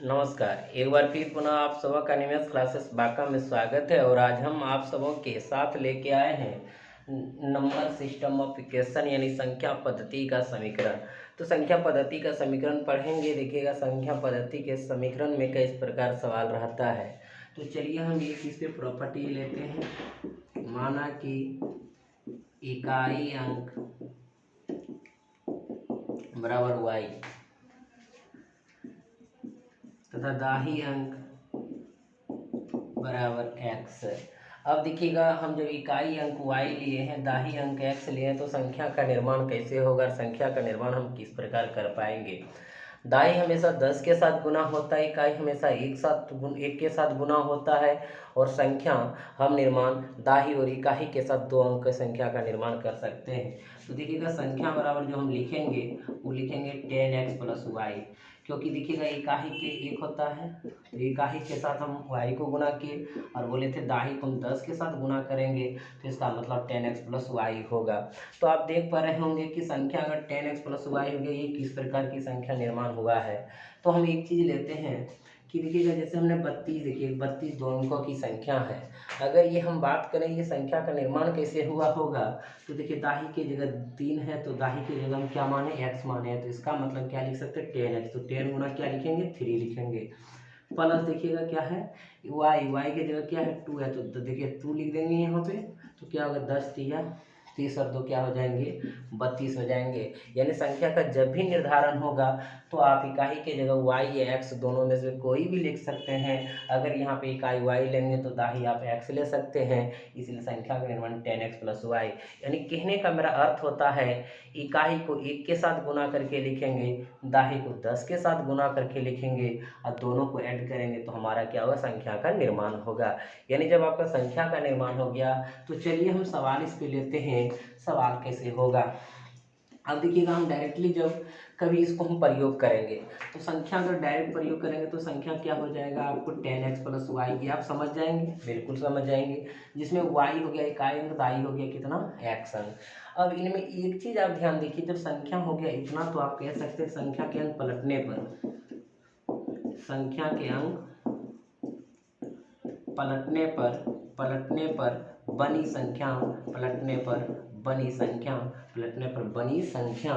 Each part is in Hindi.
नमस्कार। एक बार फिर पुनः आप सबों का निमेष क्लासेस बांका में स्वागत है और आज हम आप सबों के साथ लेके आए हैं नंबर सिस्टम ऑफ इक्वेशन यानी संख्या पद्धति का समीकरण। तो संख्या पद्धति का समीकरण पढ़ेंगे। देखिएगा संख्या पद्धति के समीकरण में किस प्रकार सवाल रहता है। तो चलिए हम एक इस पे प्रॉपर्टी लेते हैं। माना कि इकाई अंक बराबर y तथा दाही अंक बराबर x। अब देखिएगा हम जब इकाई अंक y लिए हैं, दाही अंक x लिए हैं, तो संख्या का निर्माण कैसे होगा, संख्या का निर्माण हम किस प्रकार कर पाएंगे। दाई हमेशा 10 के साथ गुना होता है, इकाई हमेशा एक के साथ गुना होता है और संख्या हम निर्माण दाही और इकाई के साथ दो अंक की संख्या का निर्माण कर सकते हैं। तो देखिएगा संख्या बराबर जो हम लिखेंगे वो लिखेंगे 10x प्लस वाई, क्योंकि देखिएगा इकाई के एक होता है तो इकाई के साथ हम y को गुना किए और बोले थे दाही को हम 10 के साथ गुना करेंगे, तो इसका मतलब 10x प्लस वाई होगा। तो आप देख पा रहे होंगे कि संख्या अगर 10x प्लस वाई हो गया, ये किस प्रकार की संख्या निर्माण हुआ है। तो हम एक चीज़ लेते हैं कि देखिएगा जैसे हमने 32, देखिए 32 दो अंकों की संख्या है। अगर ये हम बात करें ये संख्या का निर्माण कैसे हुआ होगा, तो देखिए दाही की जगह 3 है तो दाही की जगह हम क्या माने, x माने हैं, तो इसका मतलब क्या लिख सकते हैं 10x। तो 10 गुना क्या लिखेंगे 3 लिखेंगे। प्लस देखिएगा क्या है y की जगह क्या है 2 है, तो देखिए 2 लिख देंगे यहाँ पे। तो क्या होगा 10 तिया 30 और 2 क्या हो जाएंगे 32 हो जाएंगे। यानी संख्या का जब भी निर्धारण होगा तो आप इकाई के जगह y या x दोनों में से कोई भी लिख सकते हैं। अगर यहाँ पे इकाई y लेंगे तो दाही आप x ले सकते हैं, इसलिए संख्या का निर्माण 10x प्लस वाई। यानी कहने का मेरा अर्थ होता है इकाई को 1 के साथ गुना करके लिखेंगे, दाही को 10 के साथ गुना करके लिखेंगे और दोनों को ऐड करेंगे तो हमारा क्या होगा संख्या का निर्माण होगा। यानी जब आपका संख्या का निर्माण हो गया तो चलिए हम सवाल इस पे लेते हैं। सवाल कैसे होगा, अब देखिएगा हम डायरेक्टली जब कभी इसको हम प्रयोग करेंगे तो संख्या अगर डायरेक्ट प्रयोग करेंगे तो संख्या क्या हो जाएगा आपको 10x प्लस वाई, ये आप समझ जाएंगे, बिल्कुल समझ जाएंगे। जिसमें y हो गया इकाई अंक, दाई हो गया कितना x अंक। अब इनमें एक चीज़ आप ध्यान देखिए, जब संख्या हो गया इतना तो आप कह सकते हैं संख्या के अंक पलटने पर, संख्या के अंक पलटने पर बनी संख्या, पलटने पर बनी संख्या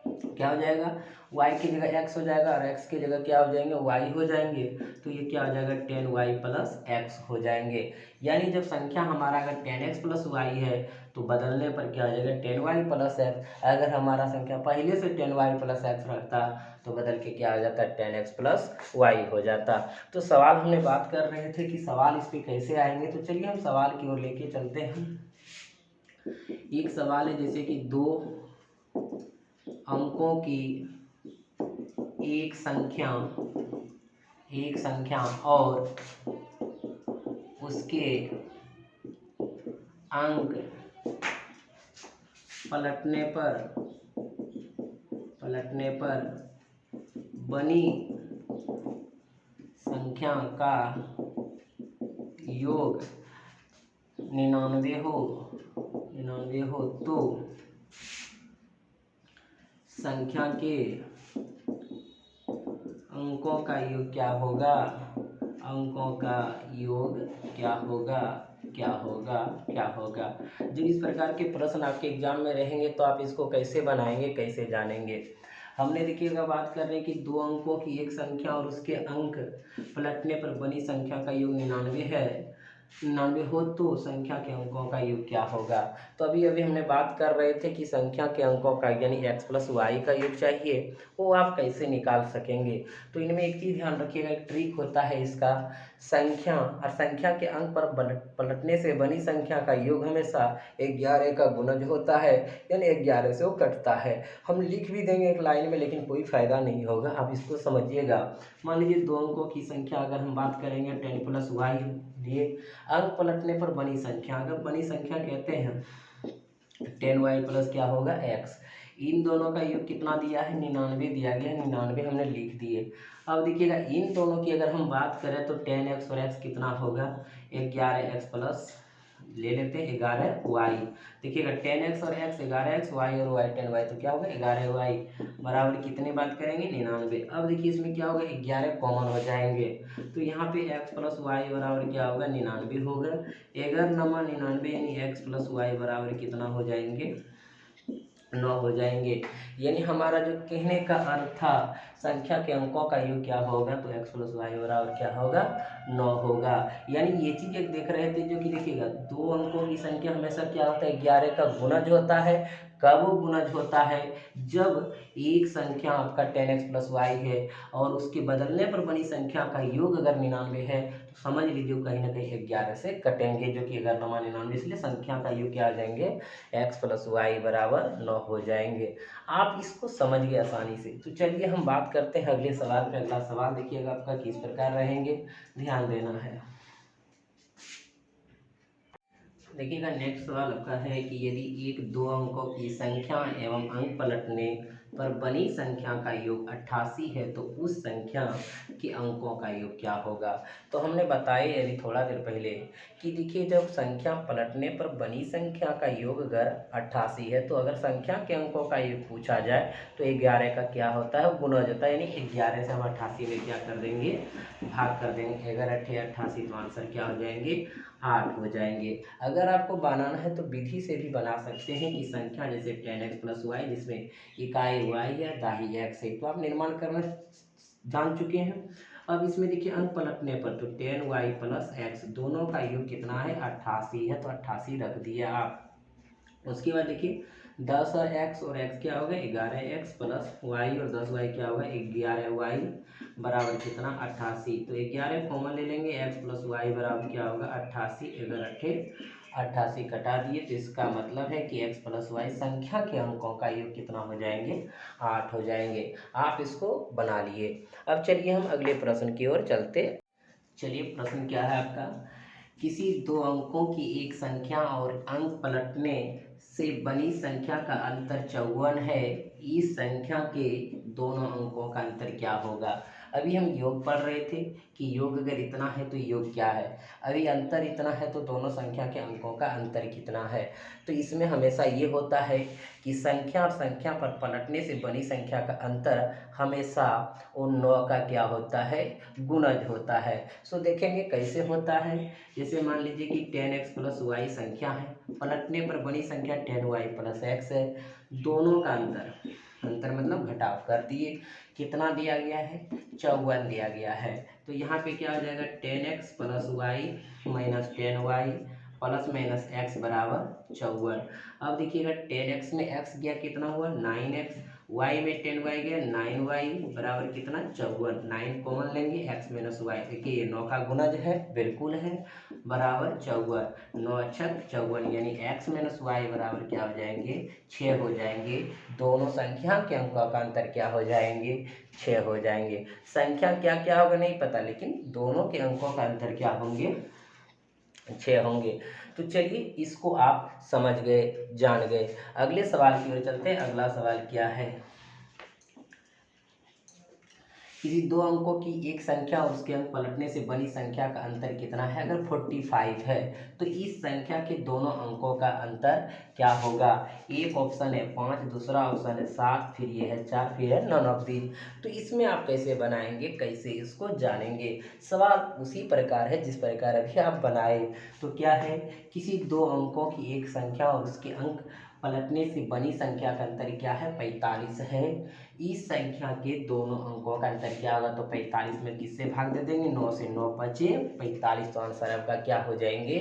क्या हो जाएगा y की जगह x हो जाएगा और x की जगह क्या हो जाएंगे y हो जाएंगे। तो ये क्या हो जाएगा 10y प्लस x हो जाएंगे। यानी जब संख्या हमारा अगर 10x प्लस y है तो बदलने पर क्या हो जाएगा 10y प्लस x। अगर हमारा संख्या पहले से 10y प्लस x रखता तो बदल के क्या हो जाता 10x प्लस y हो जाता। तो सवाल हमने बात कर रहे थे कि सवाल इस पर कैसे आएंगे, तो चलिए हम सवाल की ओर लेके चलते हैं। एक सवाल है जैसे कि दो अंकों की एक संख्या और उसके अंक पलटने पर बनी संख्या का योग 99 हो तो संख्या के अंकों का योग क्या होगा, अंकों का योग क्या होगा। जब इस प्रकार के प्रश्न आपके एग्जाम में रहेंगे तो आप इसको कैसे बनाएंगे, कैसे जानेंगे। हमने देखिएगा बात कर रहे हैं कि दो अंकों की एक संख्या और उसके अंक पलटने पर बनी संख्या का योग 99 है, 99 हो तो संख्या के अंकों का योग क्या होगा। तो अभी हमने बात कर रहे थे कि संख्या के अंकों का यानी x प्लस वाई का योग चाहिए, वो आप कैसे निकाल सकेंगे। तो इनमें एक चीज़ ध्यान रखिएगा, एक ट्रिक होता है इसका, संख्या और संख्या के अंक पर पलटने से बनी संख्या का योग हमेशा 11 का गुणज होता है, यानी 11 से वो कटता है। हम लिख भी देंगे एक लाइन में लेकिन कोई फायदा नहीं होगा, आप इसको समझिएगा। मान लीजिए दो अंकों की संख्या अगर हम बात करेंगे 10 प्लस वाई लिए, अंक पलटने पर बनी संख्या, अगर बनी संख्या कहते हैं 10y प्लस क्या होगा x। इन दोनों का योग कितना दिया है 99 दिया गया, 99 हमने लिख दिए। अब देखिएगा इन दोनों की अगर हम बात करें तो 10x और x कितना होगा 11x प्लस ले लेते हैं 11y। देखिएगा 10x और x 11x, y और y 10y, तो क्या होगा 11y बराबर कितने बात करेंगे 99। अब देखिए इसमें क्या होगा 11 कॉमन हो जाएंगे, तो यहाँ पे x प्लस वाई बराबर क्या होगा 99 होगा। 11 नमा 99 यानी x प्लस वाई बराबर कितना हो जाएंगे 9 हो जाएंगे। यानी हमारा जो कहने का अर्थ था संख्या के अंकों का योग क्या होगा, तो x प्लस वाई बराबर क्या होगा 9 होगा। यानी ये चीज़ एक देख रहे थे जो कि देखिएगा दो अंकों की संख्या हमेशा क्या होता है 11 का गुणज होता है। कब वो गुणज होता है, जब एक संख्या आपका 10x प्लस वाई है और उसके बदलने पर बनी संख्या का योग अगर 99 है, तो समझ लीजिए कहीं ना कहीं 11 से कटेंगे, जो कि 11 नमा 99, इसलिए संख्या का योग क्या आ जाएंगे x प्लस वाई बराबर 9 हो जाएंगे। आप इसको समझ गए आसानी से। तो चलिए हम बात करते हैं अगले सवाल पे। अगला सवाल देखिएगा आपका किस प्रकार रहेंगे, ध्यान देना है। देखिएगा नेक्स्ट सवाल आपका है कि यदि एक दो अंकों की संख्या एवं अंक पलटने पर बनी संख्या का योग 88 है, तो उस संख्या के अंकों का योग क्या होगा। तो हमने बताया अभी थोड़ा देर पहले कि देखिए जब संख्या पलटने पर बनी संख्या का योग अगर 88 है, तो अगर संख्या के अंकों का योग पूछा जाए तो 11 का क्या होता है गुणज होता है, यानी 11 से हम 88 में क्या कर देंगे भाग कर देंगे। 11 × 88 तो आंसर क्या हो जाएंगे 8 हो जाएंगे। अगर आपको बनाना है तो विधि से भी बना सकते हैं कि संख्या जैसे 10x प्लस वाई जिसमें इकाई y है दाही x है, तो आप निर्माण करना जान चुके हैं। अब इसमें देखिए अंक पलटने पर तो 10y प्लस x दोनों का योग कितना है 88 है, तो 88 रख दिया आप। उसके बाद देखिए 10 और x और x क्या होगा 11x प्लस y और 10y क्या होगा 11y बराबर कितना 88। तो 11 कॉमन ले लेंगे, x प्लस वाई बराबर क्या होगा 88। 88 कटा दिए, तो इसका मतलब है कि x प्लस वाई संख्या के अंकों का योग कितना हो जाएंगे 8 हो जाएंगे। आप इसको बना लिए। अब चलिए हम अगले प्रश्न की ओर चलते। चलिए प्रश्न क्या है आपका, किसी दो अंकों की एक संख्या और अंक पलटने से बनी संख्या का अंतर 54 है, इस संख्या के दोनों अंकों का अंतर क्या होगा। अभी हम योग पढ़ रहे थे कि योग अगर इतना है तो योग क्या है, अभी अंतर इतना है तो दोनों संख्या के अंकों का अंतर कितना है। तो इसमें हमेशा ये होता है कि संख्या और संख्या पर पलटने से बनी संख्या का अंतर हमेशा उन 9 का क्या होता है गुणज होता है। सो देखेंगे कैसे होता है। जैसे मान लीजिए कि 10x प्लस वाई संख्या है, पलटने पर बनी संख्या 10y प्लस x है, दोनों का अंतर मतलब घटाव कर दिए, कितना दिया गया है 54 दिया गया है। तो यहाँ पे क्या हो जाएगा 10x plus Y minus 10y plus minus x बराबर 54। अब देखिएगा 10x में x गया कितना हुआ 9x, y में 10y गया 9y बराबर कितना 54। 9 कॉमन लेंगे x माइनस वाई, देखिए ये 9 का गुणज है बिल्कुल है बराबर 54। 9 छक 54 यानी x माइनस वाई बराबर क्या हो जाएंगे 6 हो जाएंगे। दोनों संख्या के अंकों का अंतर क्या हो जाएंगे 6 हो जाएंगे। संख्या क्या क्या होगा नहीं पता, लेकिन दोनों के अंकों का अंतर क्या होंगे 6 होंगे। तो चलिए इसको आप समझ गए जान गए। अगले सवाल की ओर चलते हैं। अगला सवाल क्या है, किसी दो अंकों की एक संख्या और उसके अंक पलटने से बनी संख्या का अंतर कितना है। अगर 45 है तो इस संख्या के दोनों अंकों का अंतर क्या होगा। एक ऑप्शन है 5, दूसरा ऑप्शन है 7, फिर ये है 4, फिर है नन ऑफ दीज। तो इसमें आप कैसे बनाएंगे, कैसे इसको जानेंगे। सवाल उसी प्रकार है जिस प्रकार अभी आप बनाए। तो क्या है, किसी दो अंकों की एक संख्या और उसके अंक पलटने से बनी संख्या का अंतर क्या है 45 है। इस संख्या के दोनों अंकों का अंतर क्या होगा, तो 45 में किससे भाग दे देंगे 9 से, 9 बचे 45, तो आंसर आपका क्या हो जाएंगे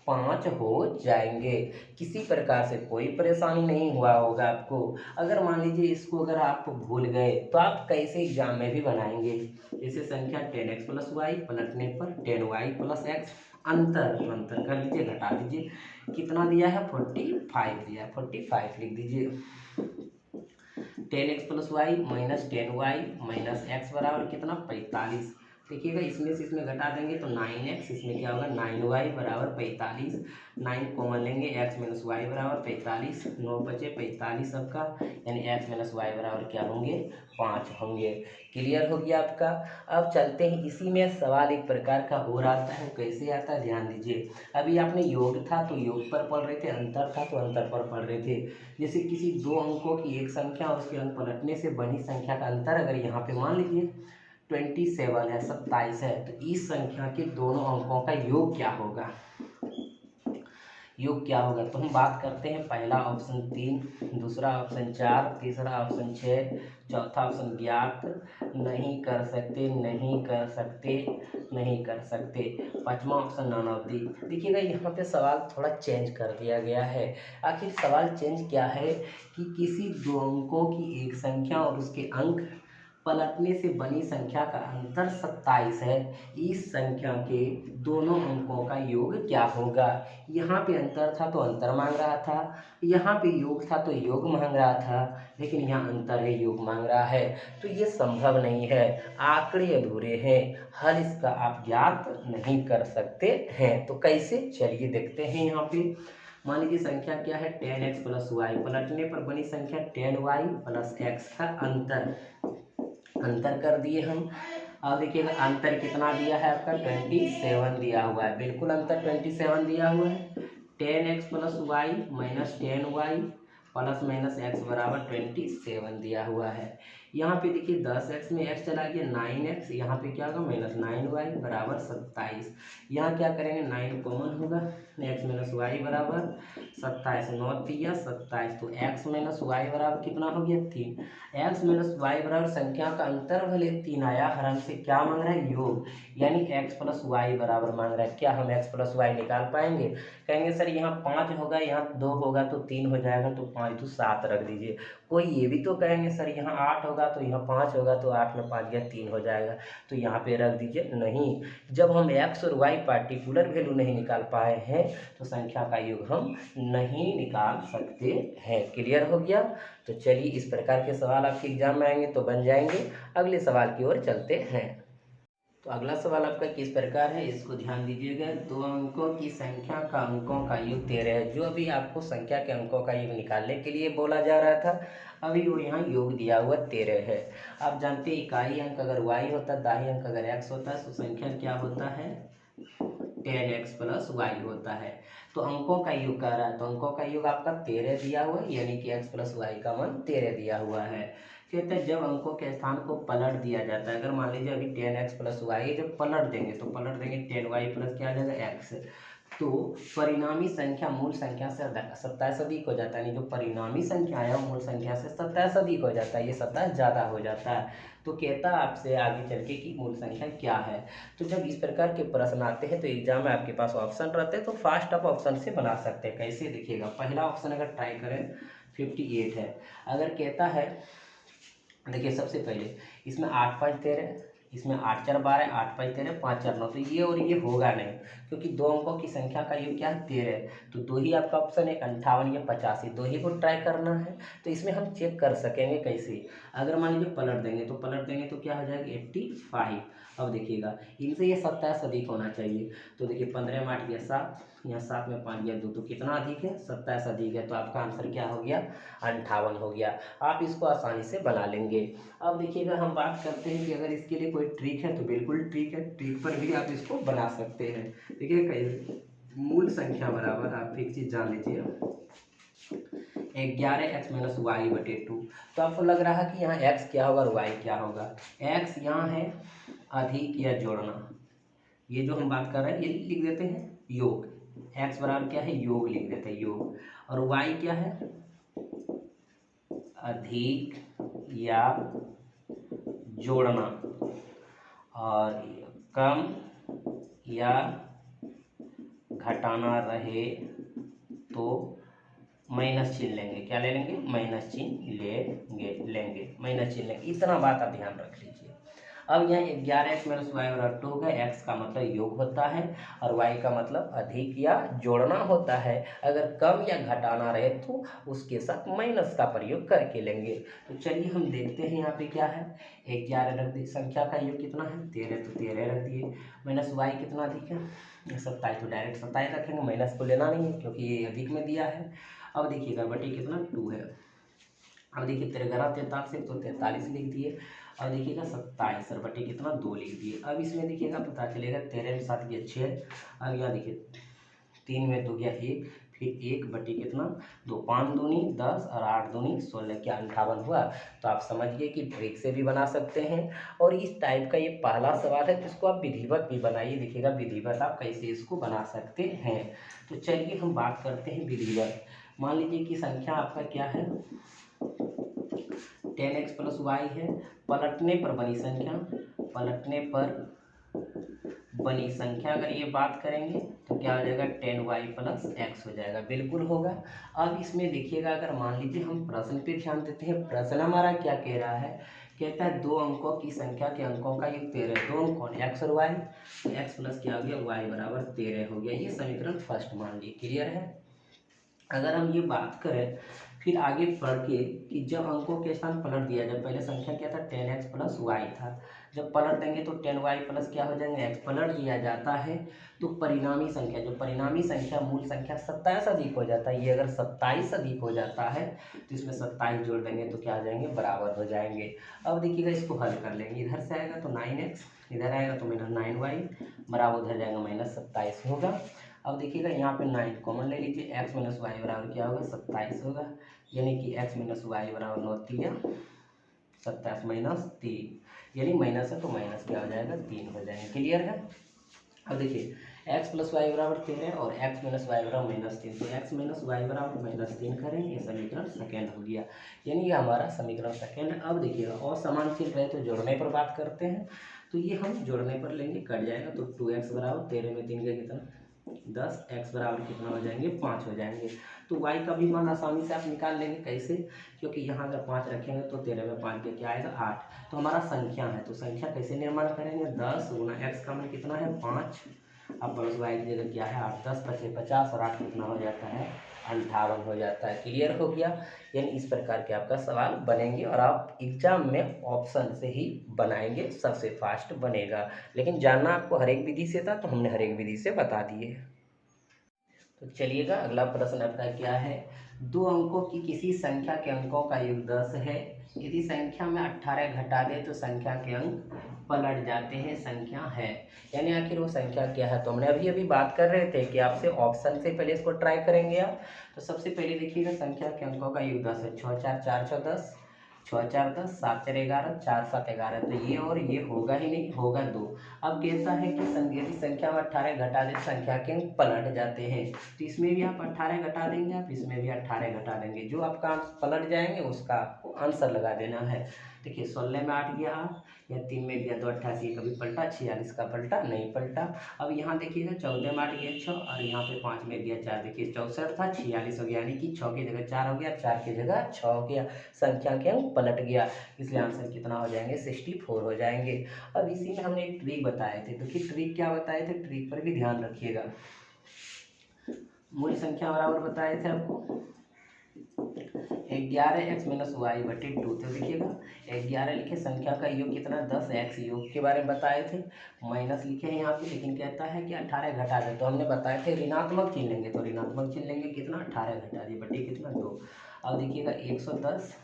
5 हो जाएंगे। किसी प्रकार से कोई परेशानी नहीं हुआ होगा आपको। अगर मान लीजिए इसको अगर आप भूल गए तो आप कैसे एग्जाम में भी बनाएंगे। जैसे संख्या 10x प्लस वाई पलटने पर 10y प्लस एक्स, अंतर कर लीजिए घटा दीजिए, कितना दिया है 45 दिया है, 45 लिख दीजिए। 10x plus Y minus 10y minus X बराबर कितना 45। देखिएगा इसमें से इसमें घटा देंगे तो 9x, इसमें क्या होगा 9y बराबर 45, 9 कॉमन लेंगे, x माइनस वाई बराबर 45, 9 बचे 45 सबका, यानी x माइनस वाई बराबर क्या होंगे 5 होंगे। क्लियर हो गया आपका। अब चलते हैं, इसी में सवाल एक प्रकार का और आता है, कैसे आता है ध्यान दीजिए। अभी आपने योग था तो योग पर पढ़ रहे थे, अंतर था तो अंतर पर पढ़ रहे थे। जैसे किसी दो अंकों की एक संख्या और उसके अंक पलटने से बनी संख्या का अंतर अगर यहाँ पे मान लीजिए 27 है, 27 है, तो इस संख्या के दोनों अंकों का योग क्या होगा, योग क्या होगा। तो हम बात करते हैं, पहला ऑप्शन 3, दूसरा ऑप्शन 4, तीसरा ऑप्शन 6, चौथा ऑप्शन ज्ञात नहीं कर सकते, नहीं कर सकते, नहीं कर सकते, पांचवा ऑप्शन नानावधि। देखिएगा यहाँ पे सवाल थोड़ा चेंज कर दिया गया है। आखिर सवाल चेंज क्या है कि किसी दो अंकों की एक संख्या और उसके अंक पलटने से बनी संख्या का अंतर 27 है, इस संख्या के दोनों अंकों का योग क्या होगा। यहाँ पे अंतर था तो अंतर मांग रहा था, यहाँ पे योग था तो योग मांग रहा था, लेकिन यहाँ अंतर है योग मांग रहा है, तो ये संभव नहीं है, आंकड़े अधूरे हैं, हल इसका आप ज्ञात नहीं कर सकते हैं। तो कैसे, चलिए देखते हैं। यहाँ पे मान लीजिए संख्या क्या है 10x प्लस वाई, पलटने पर बनी संख्या 10y प्लस x का अंतर कर दिए हम। अब देखिएगा अंतर कितना दिया है आपका 27 दिया हुआ है, बिल्कुल अंतर 27 दिया हुआ है। 10x plus Y minus 10y plus minus x बराबर 27 दिया हुआ है। यहाँ पे देखिए 10x में x चला गया 9x, यहाँ पे क्या होगा माइनस 9y बराबर 27। यहाँ क्या करेंगे 9 कॉमन होगा, x माइनस वाई बराबर 27, 9 दिया 27, तो x माइनस वाई बराबर कितना हो गया 3। x माइनस वाई बराबर संख्या का अंतर भले 3 आया, हर से क्या मांग रहा है योग, यानी x प्लस वाई बराबर मांग रहा है। क्या हम x प्लस वाई निकाल पाएंगे, कहेंगे सर यहाँ 5 होगा, यहाँ 2 होगा तो 3 हो जाएगा, तो 5 तो 7 रख दीजिए। कोई ये भी तो कहेंगे सर यहाँ 8 होगा तो यहाँ 5 होगा, तो 8 में 5 गया 3 हो जाएगा, तो यहाँ पे रख दीजिए। नहीं, जब हम x और y पार्टिकुलर वैल्यू नहीं निकाल पाए हैं तो संख्या का योग हम नहीं निकाल सकते हैं। क्लियर हो गया। तो चलिए इस प्रकार के सवाल आपके एग्जाम में आएंगे तो बन जाएंगे। अगले सवाल की ओर चलते हैं। तो अगला सवाल आपका किस प्रकार है, इसको ध्यान दीजिएगा। दो अंकों की संख्या का अंकों का योग 13 है। जो अभी आपको संख्या के अंकों का योग निकालने के लिए बोला जा रहा था, अभी वो यहाँ योग दिया हुआ 13 है। आप जानते हैं इकाई अंक अगर y होता, दाही अंक अगर x होता है, तो संख्या क्या होता है 10x प्लस वाई होता है। तो अंकों का योग कह रहा है, तो अंकों का योग आपका 13 दिया हुआ है, यानी कि x प्लस वाई का मान 13 दिया हुआ है। कहते हैं जब अंकों के स्थान को पलट दिया जाता है, अगर मान लीजिए अभी 10x प्लस वाई जब पलट देंगे तो पलट देंगे 10y प्लस क्या आ जाएगा x, तो परिणामी संख्या मूल संख्या से 27 अधिक हो जाता है, यानी जो परिणामी संख्या है मूल संख्या से 27 अधिक हो जाता है, ये 27 ज़्यादा हो जाता है। तो कहता है आपसे आगे चल के कि मूल संख्या क्या है। तो जब इस प्रकार के प्रश्न आते हैं तो एग्जाम में आपके पास ऑप्शन रहते हैं, तो फास्ट आप ऑप्शन से बना सकते हैं। कैसे देखिएगा, पहला ऑप्शन अगर ट्राई करें 58 है। अगर कहता है, देखिए सबसे पहले इसमें 8 5 13, इसमें 8 4 12, 8 5 13, 5 4 9, तो ये और ये होगा नहीं, क्योंकि दो अंकों की संख्या का योग क्या है 13, तो दो ही आपका ऑप्शन है 58 या 85, दो ही को ट्राई करना है। तो इसमें हम चेक कर सकेंगे कैसे, अगर मान लीजिए पलट देंगे तो क्या हो जाएगा 85। अब देखिएगा इनसे ये 27 अधिक होना चाहिए, तो देखिए 15 में 8 गया 7, यहाँ 7 में 5 गया 2, तो कितना अधिक है 27 अधिक है, तो आपका आंसर क्या हो गया 58 हो गया। आप इसको आसानी से बना लेंगे। अब देखिएगा हम बात करते हैं कि अगर इसके लिए कोई ट्रिक है, तो बिल्कुल ट्रिक है, ट्रिक पर भी आप इसको बना सकते हैं। देखिए कैसे, मूल संख्या बराबर आप एक चीज़ जान लीजिए 11x माइनस वाई बटे 2। तो आपको लग रहा है कि यहाँ x क्या होगा और y क्या होगा। x यहाँ है अधिक या जोड़ना, ये जो हम बात कर रहे हैं ये लिख देते हैं योग, x बराबर क्या है योग लिख देते हैं योग, और y क्या है अधिक या जोड़ना, और कम या घटाना रहे तो माइनस चिन्ह लेंगे। क्या ले लेंगे, माइनस चिन्ह लेंगे, माइनस चिन्ह लेंगे। इतना बात आप ध्यान रख लीजिए। अब यहाँ 11x माइनस वाई बराबर 2 होगा। x का मतलब योग होता है और y का मतलब अधिक या जोड़ना होता है। अगर कम या घटाना रहे तो उसके साथ माइनस का प्रयोग करके लेंगे। तो चलिए हम देखते हैं यहाँ पे क्या है। 11 रख दिए, संख्या का योग कितना है 13, तो 13 रख दिए। माइनस y कितना अधिक है 27, तो डायरेक्ट 27 रखेंगे, माइनस को लेना नहीं है क्योंकि ये अधिक में दिया है। अब देखिएगा बटे कितना 2 है। अब देखिए 13 43 तो 43 लिख दिए। अब देखिएगा 27 और बटे कितना 2 लिख दिए। अब इसमें देखिएगा पता चलेगा 13 में 7 गया 6। अब यहाँ देखिए 3 में 2 गया 1, फिर 1 बटे कितना 2, 5 दूनी 10 और 8 दूनी 16, क्या 58 हुआ। तो आप समझिए कि ट्रिक से भी बना सकते हैं और इस टाइप का ये पहला सवाल है जिसको आप विधिवत भी बनाइए। देखिएगा विधिवत आप कैसे इसको बना सकते हैं। तो चलिए हम बात करते हैं विधिवत। मान लीजिए कि संख्या आपका क्या है 10x प्लस वाई है। पलटने पर बनी संख्या, पलटने पर बनी संख्या अगर ये बात करेंगे तो क्या हो जाएगा 10y प्लस x हो जाएगा, बिल्कुल होगा। अब इसमें देखिएगा अगर मान लीजिए हम प्रश्न पे ध्यान देते हैं, प्रश्न हमारा क्या कह रहा है, कहता है दो अंकों की संख्या के अंकों का योग 13, दो अंक कौन x और y, x प्लस क्या हो गया y बराबर 13 हो गया। ये समीकरण फर्स्ट मान लीजिए, क्लियर है। अगर हम ये बात करें फिर आगे बढ़ के कि जब अंकों के स्थान पलट दिया, जब पहले संख्या क्या था 10x प्लस वाई था, जब पलट देंगे तो 10y प्लस क्या हो जाएंगे x, पलट दिया जाता है तो परिणामी संख्या, जो परिणामी संख्या मूल संख्या 27 अधिक हो जाता है। ये अगर 27 अधिक हो जाता है तो इसमें 27 जोड़ देंगे तो क्या आ जाएंगे बराबर हो जाएंगे। अब देखिएगा इसको हल कर लेंगे, इधर से आएगा तो 9x, इधर आएगा तो माइनस 9y बराबर उधर जाएगा माइनस 27 होगा। अब देखिएगा यहाँ पे 9 कॉमन ले लीजिए, x माइनस वाई बराबर क्या होगा 27 होगा, यानी कि x माइनस वाई बराबर 9 3 27 माइनस 3, यानी माइनस है तो माइनस क्या हो जाएगा 3 हो जाएंगे, क्लियर है। अब देखिए x प्लस वाई बराबर 13 और x माइनस वाई बराबर माइनस 3, तो x माइनस वाई बराबर माइनस 3 करेंगे, ये समीकरण सेकेंड हो गया, यानी ये हमारा समीकरण सेकेंड है। अब देखिएगा और समान चिन्ह रहे तो जोड़ने पर बात करते हैं, तो ये हम जोड़ने पर लेंगे, कट जाएगा तो 2x बराबर 13 में 3 का कितना 10, x बराबर कितना हो जाएंगे 5 हो जाएंगे। तो y का भी मान आसानी से आप निकाल लेंगे, कैसे, क्योंकि यहाँ अगर 5 रखेंगे तो 13 में 5 के क्या आएगा 8, तो हमारा संख्या है, तो संख्या कैसे निर्माण करेंगे 10 गुना x का मान कितना है 5, अब प्लस y की जगह क्या है 8, 10 पचे 50 और 8 कितना हो जाता है 58 हो जाता है, क्लियर हो गया। यानी इस प्रकार के आपका सवाल बनेंगे और आप एग्जाम में ऑप्शन से ही बनाएंगे, सबसे फास्ट बनेगा। लेकिन जानना आपको हर एक विधि से था तो हमने हर एक विधि से बता दिए। तो चलिएगा अगला प्रश्न आपका क्या है, दो अंकों की किसी संख्या के अंकों का योग 10 है, यदि संख्या में 18 घटा दे तो संख्या के अंक पलट जाते हैं, संख्या है, यानी आखिर वो संख्या क्या है। तो हमने अभी अभी बात कर रहे थे कि आपसे ऑप्शन से पहले इसको ट्राई करेंगे आप। तो सबसे पहले देखिएगा संख्या के अंकों का योग 10 है, 6 4 4 6 10, 6 4 10, 7 4 11, 4 7 11, तो ये और ये होगा ही नहीं, होगा 2। अब कैसा है कि यदि संख्या में 18 घटा दे संख्या के अंक पलट जाते हैं, तो इसमें भी आप 18 घटा देंगे, आप इसमें भी 18 घटा देंगे, जो आपका अंक पलट जाएंगे उसका आपको आंसर लगा देना है। देखिए 16 में 8 गया 8, या 3 में गया 2 88, कभी पलटा, 46 का पलटा नहीं पलटा। अब यहाँ देखिएगा 14 में 8 गया 6 और यहाँ पे 5 में गया 4, देखिए 64 था 46 हो गया, यानी कि 6 की जगह 4 हो गया, 4 की जगह 6 हो गया, संख्या के अंक पलट गया, इसलिए आंसर कितना हो जाएंगे 64 हो जाएंगे। अब इसी में हमने एक ट्रिक बताए थे, तो कि ट्रिक क्या बताए थे, ट्रिक पर भी ध्यान रखिएगा। मूल संख्या बराबर बताए थे आपको 11x माइनस वाई बटे 2, तो देखिएगा 11 लिखे, संख्या का योग कितना 10x, योग के बारे में बताए थे, माइनस लिखे हैं यहाँ पे, लेकिन कहता है कि 18 घटा दे, तो हमने बताए थे ऋणात्मक चिन्ह लेंगे, तो ऋणात्मक चिन्ह लेंगे कितना 18 घटा दिए बटे कितना 2। अब देखिएगा 110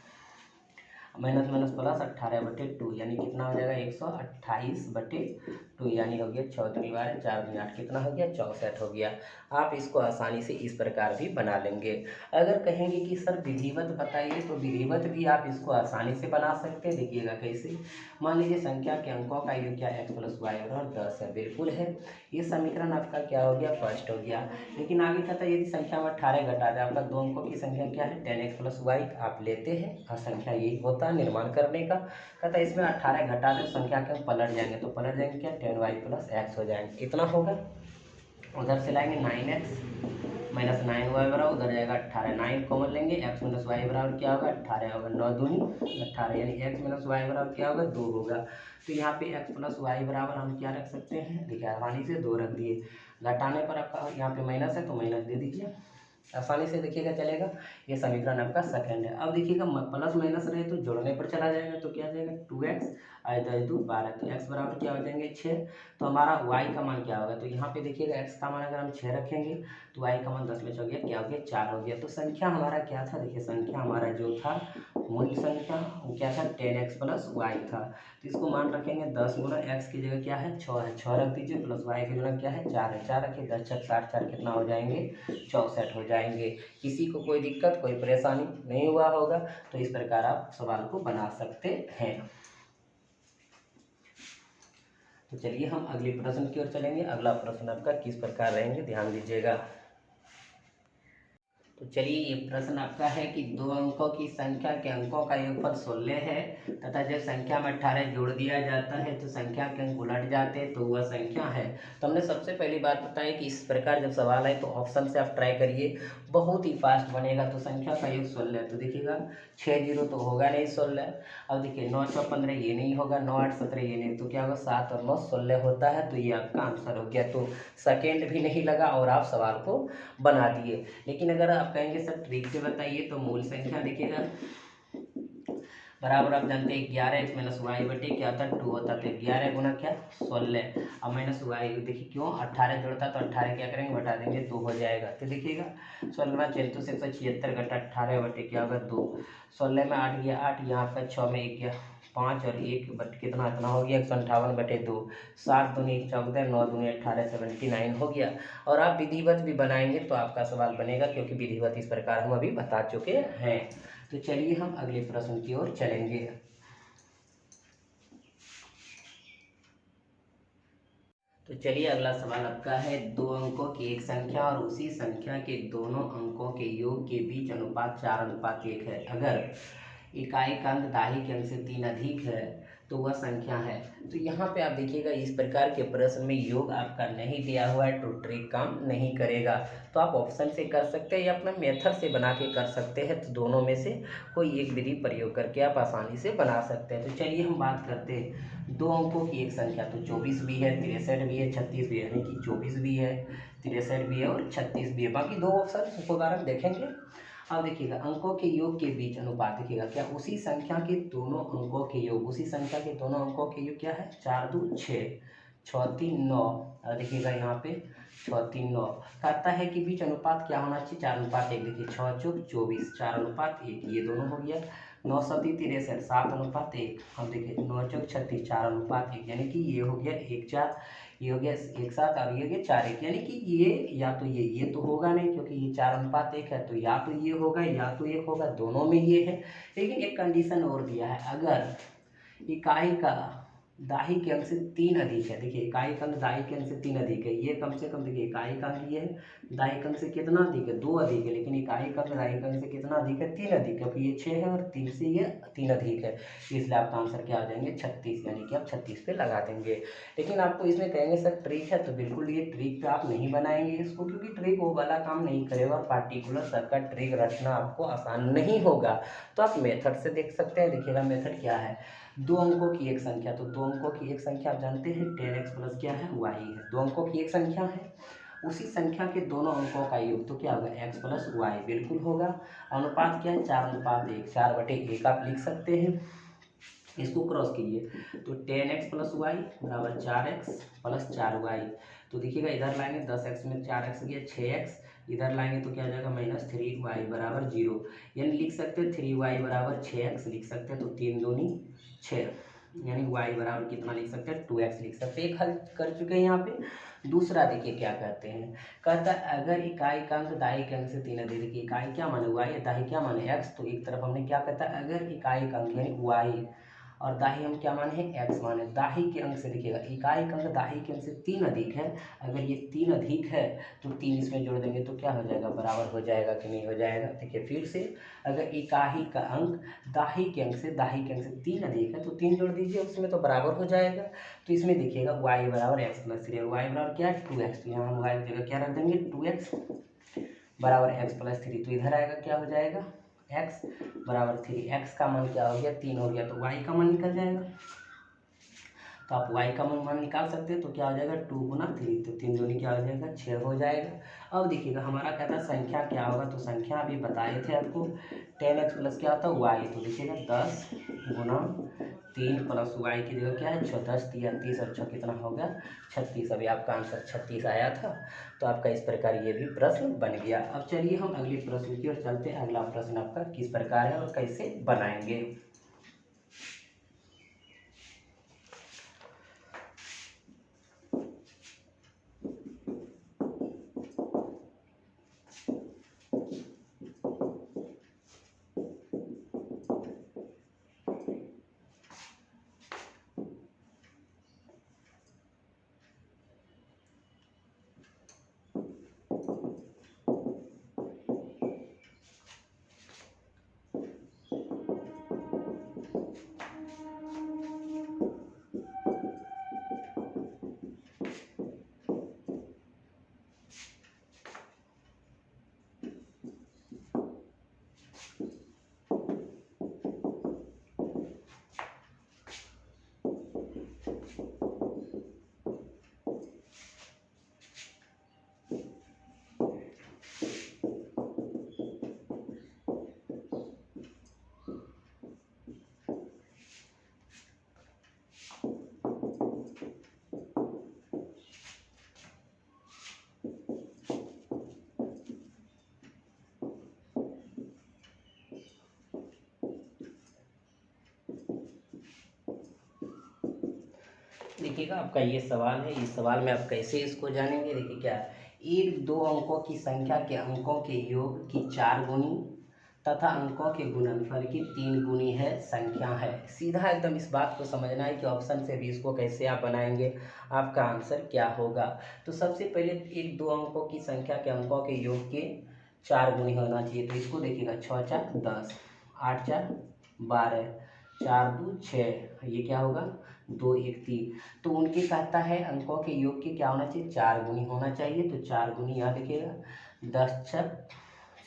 माइनस माइनस प्लस 18 बटे 2, यानी कितना हो जाएगा 128 बटे 2, यानी हो गया 6 3 12 4 2 8, कितना हो गया 64 हो गया। आप इसको आसानी से इस प्रकार भी बना लेंगे। अगर कहेंगे कि सर विधिवत बताइए, तो विधिवत भी आप इसको आसानी से बना सकते हैं। देखिएगा कैसे, मान लीजिए संख्या के अंकों का योग क्या x प्लस वाई बराबर 10 है, बिल्कुल है, ये समीकरण आपका क्या हो गया फर्स्ट हो गया। लेकिन आगे कहता है यदि संख्या में 18 घटा दे, आपका दो अंकों की संख्या क्या है 10x प्लस वाई, आप लेते हैं और संख्या यही होता है निर्माण करने का। कहता है इसमें 18 घटा दे संख्या के अंक पलट जाएंगे, तो पलट जाएंगे क्या 10y प्लस x हो जाएंगे, इतना होगा। उधर से लाएंगे 9x माइनस 9y बराबर उधर जाएगा 18, 9 कॉमन लेंगे, x माइनस वाई बराबर क्या होगा 18 होगा, 9 दूनी 18 यानी x माइनस वाई बराबर क्या होगा 2 होगा। तो यहाँ पे x प्लस वाई बराबर हम क्या रख सकते हैं, देखिए आसानी से 2 रख दिए, घटाने पर आपका यहाँ पे माइनस है तो माइनस दे दीजिए, आसानी से देखिएगा चलेगा। ये समीकरण आपका सेकंड है। अब देखिएगा प्लस माइनस रहे तो जोड़ने पर चला जाएगा तो क्या आ जाएगा 2x और 2 12, तो x बराबर क्या हो जाएंगे 6। तो हमारा y का मान क्या होगा, तो यहाँ पे देखिएगा x का मान अगर हम 6 रखेंगे तो y का मान 10 में 6 हो गया, क्या हो गया 4 हो गया। तो संख्या हमारा क्या था, देखिए संख्या हमारा जो था मूल संख्या वो क्या था 10x प्लस वाई था। तो इसको मान रखेंगे 10 गुना x की जगह क्या है 6 है, 6 रख दीजिए, प्लस y की जगह क्या है 4 है, 4 रखिए 10 छक 60, 4 कितना हो जाएंगे 64 हो जाएंगे। किसी को कोई दिक्कत कोई परेशानी नहीं हुआ होगा तो इस प्रकार आप सवाल को बना सकते हैं। तो चलिए हम अगले प्रश्न की ओर चलेंगे। अगला प्रश्न आपका किस प्रकार रहेंगे ध्यान दीजिएगा। तो चलिए ये प्रश्न आपका है कि दो अंकों की संख्या के अंकों का योगफल 16 है तथा जब संख्या में 18 जोड़ दिया जाता है तो संख्या के अंक उलट जाते हैं तो वह संख्या है। तो हमने सबसे पहली बात बताई कि इस प्रकार जब सवाल है तो ऑप्शन से आप ट्राई करिए, बहुत ही फास्ट बनेगा। तो संख्या का योग 16, तो देखिएगा 6 जीरो तो होगा नहीं 16। अब देखिए 9 6 15 ये नहीं होगा, 9 8 17 ये नहीं, तो क्या होगा 7 और 9 16 होता है। तो ये आपका आंसर हो गया। तो सेकेंड भी नहीं लगा और आप सवाल को बना दिए। लेकिन अगर आप कहेंगे सर ट्रिक से बताइए तो मूल संख्या देखिएगा बराबर आप जानते हैं 11x माइनस वाई बटे क्या होता है 2 होता है, तो 11 गुना क्या 16 अब माइनस वाई, देखिए क्यों 18 जोड़ता तो 18 क्या करेंगे बटा देंगे 2 हो जाएगा। तो देखिएगा 16 चल तो 176 घटा 18 बटे क्या होगा 2, 16 में 8 गया 8, यहाँ पर 6 में 1 गया 5 और 1 बट कितना इतना हो गया 158 बटे 2, 7 दूनी 14 9 दूनी 18 79 हो गया। और आप विधिवत भी बनाएंगे तो आपका सवाल बनेगा, क्योंकि विधिवत इस प्रकार हम अभी बता चुके हैं। तो चलिए हम अगले प्रश्न की ओर चलेंगे। तो चलिए अगला सवाल आपका है, दो अंकों की एक संख्या और उसी संख्या के दोनों अंकों के योग के बीच अनुपात 4:1 है। अगर इकाई का अंक दाही के अंक से 3 अधिक है तो वह संख्या है। तो यहाँ पे आप देखिएगा इस प्रकार के प्रश्न में योग आपका नहीं दिया हुआ है तो ट्रिक काम नहीं करेगा। तो आप ऑप्शन से कर सकते हैं या अपना मेथड से बना के कर सकते हैं। तो दोनों में से कोई एक विधि प्रयोग करके आप आसानी से बना सकते हैं। तो चलिए हम बात करते हैं दो अंकों की एक संख्या, तो 24 भी है 63 भी है 36 भी है, यानी कि 24 भी है 63 भी है और 36 भी है। बाकी दो ऑप्शन को उदाहरण देखेंगे। अब देखिएगा अंकों के योग के बीच अनुपात देखिएगा क्या उसी संख्या के दोनों अंकों के योग, उसी संख्या के दोनों अंकों के योग क्या है 4 2 6 6 3 9। और देखिएगा यहाँ पे 6 3 9 कहता है कि बीच अनुपात क्या होना चाहिए 4:1। देखिए 6 चौक 24 4:1, ये दोनों हो गया। 9 7 63 7:1। हम देखिए 9 चौक 36 4:1, यानी कि ये हो गया 1 4, ये हो गया 1 7 और ये हो गया 4 1, यानी कि ये या तो ये तो होगा नहीं क्योंकि ये 4:1 है, तो या तो ये होगा या तो ये होगा, दोनों में ये है। लेकिन एक कंडीशन और दिया है, अगर इकाई का दाही के अंक से 3 अधिक है। देखिए इकाई का अंक दाही के अंक से 3 अधिक है, ये कम से कम देखिए इकाई का अंक ये है, दाही के अंक से कितना अधिक है 2 अधिक है, लेकिन इकाई का अंक दाही के अंक से कितना अधिक है 3 अधिक, क्योंकि ये 6 है और 3 से ये 3 अधिक है, इसलिए आपका आंसर क्या आ जाएंगे 36, यानी कि आप 36 पे लगा देंगे। लेकिन आपको इसमें कहेंगे सर ट्रिक है, तो बिल्कुल ये ट्रिक पे आप नहीं बनाएंगे इसको, क्योंकि ट्रिक वो वाला काम नहीं करेगा और पार्टिकुलर सबका ट्रिक रचना आपको आसान नहीं होगा। तो आप मेथड से देख सकते हैं। देखिएगा मेथड क्या है, दो अंकों की एक संख्या, तो दो अंकों की एक संख्या आप जानते हैं 10x प्लस क्या है y है, दो अंकों की एक संख्या है, उसी संख्या के दोनों अंकों का योग तो क्या होगा x प्लस वाई बिल्कुल होगा। अनुपात क्या है 4:1, 4/1 आप लिख सकते हैं। इसको क्रॉस कीजिए तो 10x प्लस वाई बराबर 4x प्लस 4y। तो देखिएगा इधर लाएंगे 10x में 4x गया 6x, इधर लाएंगे तो क्या हो जाएगा -3y बराबर 0, यानी लिख सकते हैं 3y बराबर 6x लिख सकते हैं। तो 3 दूनी 6, यानी y बराबर कितना लिख सकते हैं 2x लिख सकते हैं। एक हल कर चुके हैं यहाँ पे। दूसरा देखिए क्या कहते हैं, कहता है अगर इकाई का अंक दाई के अंक से 3 अधिक, देखिए इकाई क्या माने y, दाई क्या माने x, तो एक तरफ हमने क्या कहता है अगर इकाई का अंक यानी y और दाही हम क्या माने हैं, x माने। दाही के अंक से देखिएगा, इकाई का अंक दाही के अंक से 3 अधिक है। अगर ये 3 अधिक है तो 3 इसमें जोड़ देंगे तो क्या हो जाएगा, बराबर हो जाएगा कि नहीं हो जाएगा। देखिए फिर से, अगर इकाई का अंक दाही के अंक से 3 अधिक है तो 3 जोड़ दीजिए, उसमें तो बराबर हो जाएगा। तो इसमें देखिएगा y बराबर x प्लस 3, y बराबर क्या है 2x, तो यहाँ हम y की जगह क्या रख देंगे 2x बराबर x प्लस 3, तो इधर आएगा क्या हो जाएगा x बराबर 3, x का मान क्या हो गया 3 हो गया, तो y का मान निकल जाएगा। तो आप y का मान निकाल सकते हैं, तो क्या हो जाएगा 2 गुना 3, तो 3 दूनी क्या हो जाएगा 6 हो जाएगा। अब देखिएगा हमारा कहता है संख्या क्या होगा, तो संख्या अभी बताए थे आपको 10x प्लस क्या होता है y, तो देखिएगा 10 गुना 3 प्लस y की जगह क्या है 6, 10 तिया 30 और 6 कितना हो गया 36। अभी आपका आंसर 36 आया था। तो आपका इस प्रकार ये भी प्रश्न बन गया। अब चलिए हम अगले प्रश्न की ओर चलते हैं। अगला प्रश्न आपका किस प्रकार है और कैसे बनाएंगे। देखिएगा आपका ये सवाल है, इस सवाल में आप कैसे इसको जानेंगे। देखिए क्या, एक दो अंकों की संख्या के अंकों के योग की 4 गुनी तथा अंकों के गुणनफल की 3 गुनी है संख्या है। सीधा एकदम इस बात को समझना है कि ऑप्शन से भी इसको कैसे आप बनाएंगे, आपका आंसर क्या होगा। तो सबसे पहले एक दो अंकों की संख्या के अंकों के योग के 4 गुनी होना चाहिए। तो इसको देखिएगा 6 4 10, 8 4 12, 4 2 6, ये क्या होगा 2 1 3। तो उनके कहता है अंकों के योग के क्या होना चाहिए 4 गुनी होना चाहिए। तो 4 गुनी यहाँ देखिएगा 10 छक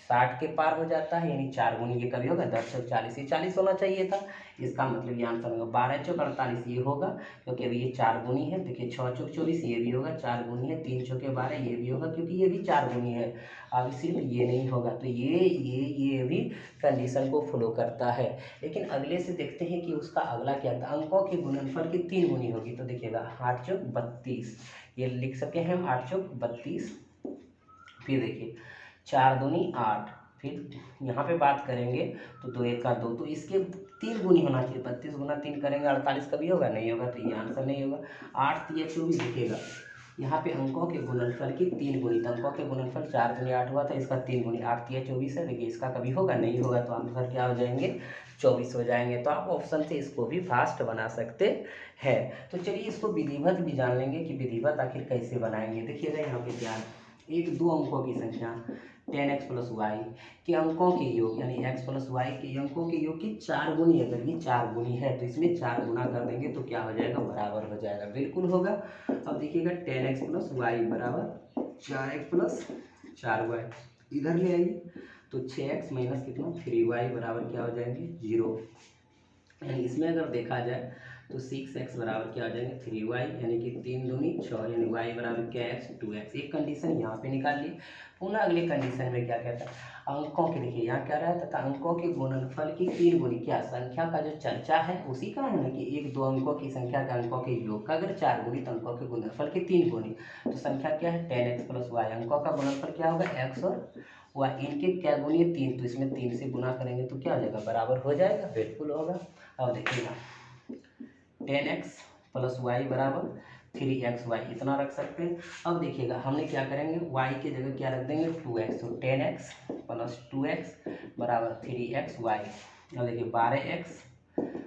60 के पार हो जाता है, यानी 4 गुनी ये कभी होगा 10 छक 40, ये 40 होना चाहिए था। इसका मतलब ये आंसर होगा 12 चौक 48, ये होगा क्योंकि अभी ये 4 गुनी है। देखिए 6 चौक 24, ये भी होगा 4 गुनी है। 3 चौके 12, ये भी होगा क्योंकि ये भी 4 गुनी है। अब सिर्फ ये नहीं होगा, तो ये भी कंडीशन को फॉलो करता है। लेकिन अगले से देखते हैं कि उसका अगला क्या था, अंकों के गुणनफल की 3 गुनी होगी। तो देखिएगा 8 चौक 32, ये लिख सकते हैं हम 8 चौक 32। फिर देखिए 4 दूनी 8, फिर यहाँ पे बात करेंगे तो 2 1 का 2, तो इसके 3 गुनी होना चाहिए। 32 गुना 3 करेंगे 48, कभी होगा नहीं होगा, तो ये आंसर नहीं होगा। 8 3 24, देखिएगा यहाँ पे अंकों के गुणनफल की 3 गुनी, तो अंकों के गुणनफल 4 दूनी 8 हुआ था, इसका 3 गुनी 8 3 24 है। देखिए इसका कभी होगा नहीं होगा, तो आंसर क्या हो जाएंगे 24 हो जाएंगे। तो आप ऑप्शन से इसको भी फास्ट बना सकते हैं। तो चलिए इसको विधिवत भी जान लेंगे कि विधिवत आखिर कैसे बनाएंगे। देखिएगा यहाँ पे क्या है, एक दो अंकों की संख्या 10x प्लस वाई के अंकों के योग, यानी x प्लस वाई के अंकों के योग की 4 गुनी, अगर ये 4 गुनी है तो इसमें 4 गुना कर देंगे तो क्या हो जाएगा बराबर हो जाएगा, बिल्कुल होगा। अब देखिएगा 10x प्लस वाई बराबर 4x प्लस 4y, इधर ले आइए तो 6x माइनस कितना 3y बराबर क्या हो जाएंगे 0। यानी इसमें अगर देखा जाए तो 6x बराबर क्या हो जाएंगे 3y, यानी कि 3 दूनी 6, यानी y बराबर क्या x 2x। एक कंडीशन यहाँ पे निकाल ली। पुनः अगले कंडीशन में क्या कहता है, अंकों के, देखिए यहाँ क्या रहा है, तथा अंकों के गुणनफल की 3 गुनी, क्या संख्या का जो चर्चा है उसी का है ना, कि एक दो अंकों की संख्या के अंकों के योग का अगर 4 गुनी तो अंकों के गुणनफल की 3 गुनी। तो संख्या क्या है 10x प्लस वाई, अंकों का गुणनफल क्या होगा x और y, इनके क्या गुनी है 3, तो इसमें 3 से गुना करेंगे तो क्या हो जाएगा बराबर हो जाएगा, बिल्कुल होगा। अब देखिएगा 10x प्लस वाई बराबर 3xy, इतना रख सकते हैं। अब देखिएगा हमने क्या करेंगे, y की जगह क्या रख देंगे 2x, तो 10x प्लस 2x बराबर 3xy। अब देखिए 12x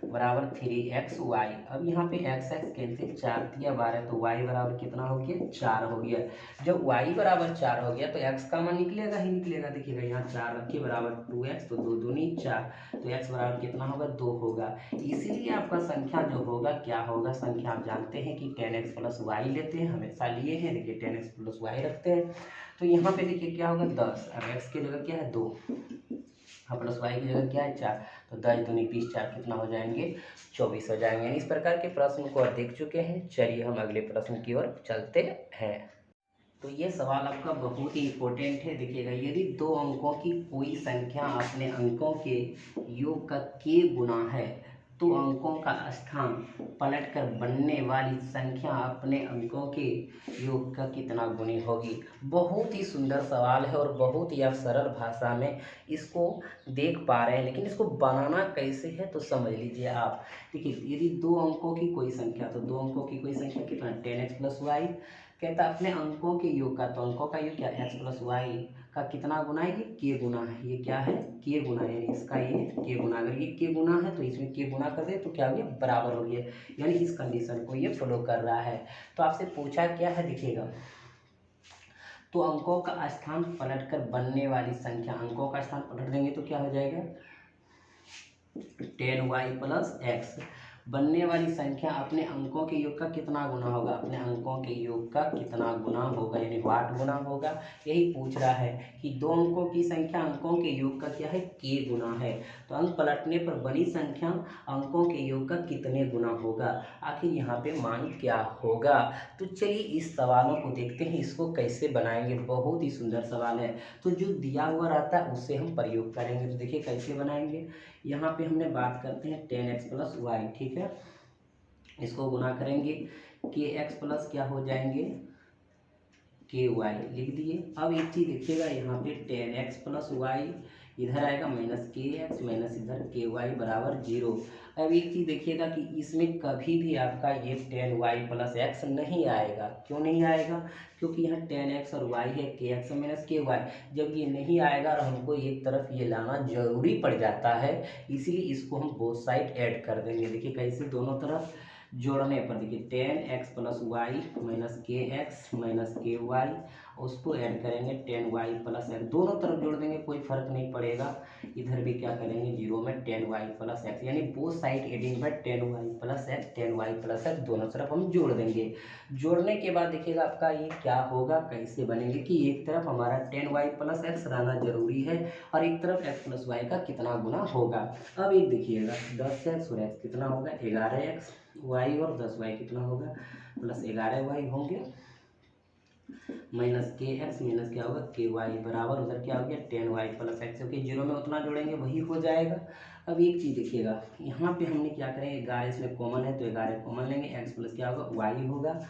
बराबर 3xy। अब यहाँ पे x कैंसिल, 4 दिया 12 तो y बराबर कितना हो गया 4 हो गया। जब y बराबर 4 हो गया तो x का मान निकलेगा ही निकलेगा। देखिएगा यहाँ 4 रखिए बराबर 2x तो 2 दूनी 4 तो x बराबर कितना होगा 2 होगा। इसीलिए आपका संख्या जो होगा क्या होगा, संख्या आप जानते हैं कि 10x प्लस y लेते हैं, हमेशा लिए हैं। देखिए 10x प्लस y रखते हैं तो यहाँ पे देखिए क्या होगा 10। अब x की जगह क्या है 2 हाँ प्लस y की जगह क्या है 4 तो 10 दूनी 20 4 कितना हो जाएंगे 24 हो जाएंगे। इस प्रकार के प्रश्न को देख चुके हैं। चलिए हम अगले प्रश्न की ओर चलते हैं। तो ये सवाल आपका बहुत ही इम्पोर्टेंट है। देखिएगा यदि 2 अंकों की कोई संख्या अपने अंकों के योग का k गुना है तो अंकों का स्थान पलटकर बनने वाली संख्या अपने अंकों के योग का कितना गुनी होगी। बहुत ही सुंदर सवाल है और बहुत ही आप सरल भाषा में इसको देख पा रहे हैं, लेकिन इसको बनाना कैसे है तो समझ लीजिए आप। देखिए यदि 2 अंकों की कोई संख्या, तो 2 अंकों की कोई संख्या कितना 10x प्लस वाई कहता है अपने अंकों के योग का, तो अंकों का योग क्या x प्लस वाई का कितना गुना है, ये k गुना है। ये क्या है k गुना है, यानी इसका ये k गुना। अगर ये k गुना है तो इसमें k गुना कर दे तो क्या हो गया बराबर हो गया, यानी इस कंडीशन को ये फॉलो कर रहा है। तो आपसे पूछा क्या है, देखिएगा तो अंकों का स्थान पलटकर बनने वाली संख्या, अंकों का स्थान पलट देंगे तो क्या हो जाएगा 10y प्लस x। बनने वाली संख्या अपने अंकों के योग का कितना गुना होगा, अपने अंकों के योग का कितना गुना होगा, यानी वाट गुना होगा। यही पूछ रहा है कि 2 अंकों की संख्या अंकों के योग का क्या है k गुना है, तो अंक पलटने पर बनी संख्या अंकों के योग का कितने गुना होगा, आखिर यहाँ पे मान क्या होगा। तो चलिए इस सवालों को देखते हैं, इसको कैसे बनाएंगे। बहुत ही सुंदर सवाल है, तो जो दिया हुआ रहता है उससे हम प्रयोग करेंगे। तो देखिए कैसे बनाएंगे। यहाँ पे हमने बात करते हैं 10x प्लस वाई, ठीक है। इसको गुना करेंगे kx प्लस क्या हो जाएंगे ky, लिख दिए। अब एक चीज़ देखिएगा यहाँ पे 10x प्लस वाई इधर आएगा माइनस kx माइनस इधर ky बराबर 0। अब एक चीज़ देखिएगा कि इसमें कभी भी आपका ये 10y प्लस x नहीं आएगा। क्यों नहीं आएगा, क्योंकि यहाँ 10x और y है, kx माइनस ky। जब ये नहीं आएगा और हमको एक तरफ ये लाना जरूरी पड़ जाता है, इसीलिए इसको हम बोथ साइड ऐड कर देंगे। देखिए कैसे, दोनों तरफ जोड़ने पर देखिए 10x plus Y minus kx minus ky, उसको ऐड करेंगे 10y प्लस x, दोनों तरफ जोड़ देंगे कोई फर्क नहीं पड़ेगा। इधर भी क्या करेंगे 0 में 10y प्लस x, यानी both side adding by 10y plus x, 10y plus x दोनों तरफ हम जोड़ देंगे। जोड़ने के बाद देखिएगा आपका ये क्या होगा, कैसे बनेंगे कि एक तरफ हमारा 10y प्लस x रहना जरूरी है और एक तरफ x प्लस y का कितना गुना होगा। अब एक देखिएगा 10x और x कितना होगा 11x, y और 10y कितना होगा प्लस 11y होंगे, माइनस kx माइनस क्या होगा ky बराबर उधर क्या हो गया 10y प्लस x, क्योंकि 0 में उतना जोड़ेंगे वही हो जाएगा। अब एक चीज़ देखिएगा यहाँ पे हमने क्या करेंगे 11 इसमें कॉमन है तो 11 कॉमन लेंगे, x प्लस क्या होगा y होगा।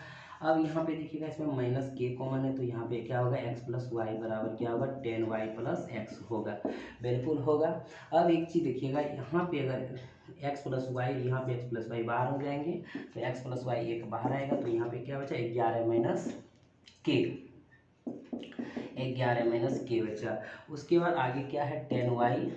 अब यहाँ पे देखिएगा इसमें माइनस k कॉमन है तो यहाँ पे क्या होगा x प्लस वाई बराबर क्या होगा 10y प्लस x होगा, बिल्कुल होगा। अब एक चीज़ देखिएगा यहाँ पे अगर x प्लस वाई, यहाँ पे x प्लस वाई बाहर हो जाएंगे तो x प्लस वाई एक बाहर आएगा तो यहाँ पे क्या बचा 11 माइनस k, 11 माइनस k बचा। उसके बाद आगे क्या है 10y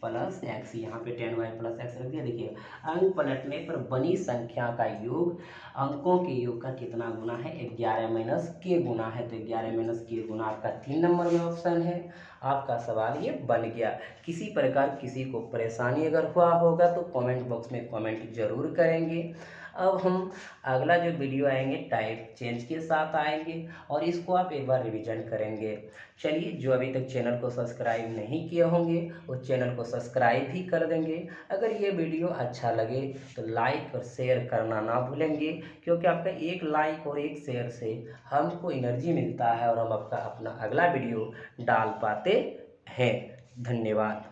प्लस x, यहाँ पे 10y प्लस x रख दिया। देखिए अंक पलटने पर बनी संख्या का योग अंकों के योग का कितना गुना है 11 माइनस k गुना है, तो 11 माइनस k गुना आपका 3 नंबर में ऑप्शन है। आपका सवाल ये बन गया। किसी प्रकार किसी को परेशानी अगर हुआ होगा तो कमेंट बॉक्स में कमेंट जरूर करेंगे। अब हम अगला जो वीडियो आएंगे टाइप चेंज के साथ आएंगे और इसको आप एक बार रिवीजन करेंगे। चलिए जो अभी तक चैनल को सब्सक्राइब नहीं किए होंगे उस चैनल को सब्सक्राइब भी कर देंगे। अगर ये वीडियो अच्छा लगे तो लाइक और शेयर करना ना भूलेंगे, क्योंकि आपका एक लाइक और एक शेयर से हमको एनर्जी मिलता है और हम आपका अपना अगला वीडियो डाल पाते हैं। धन्यवाद।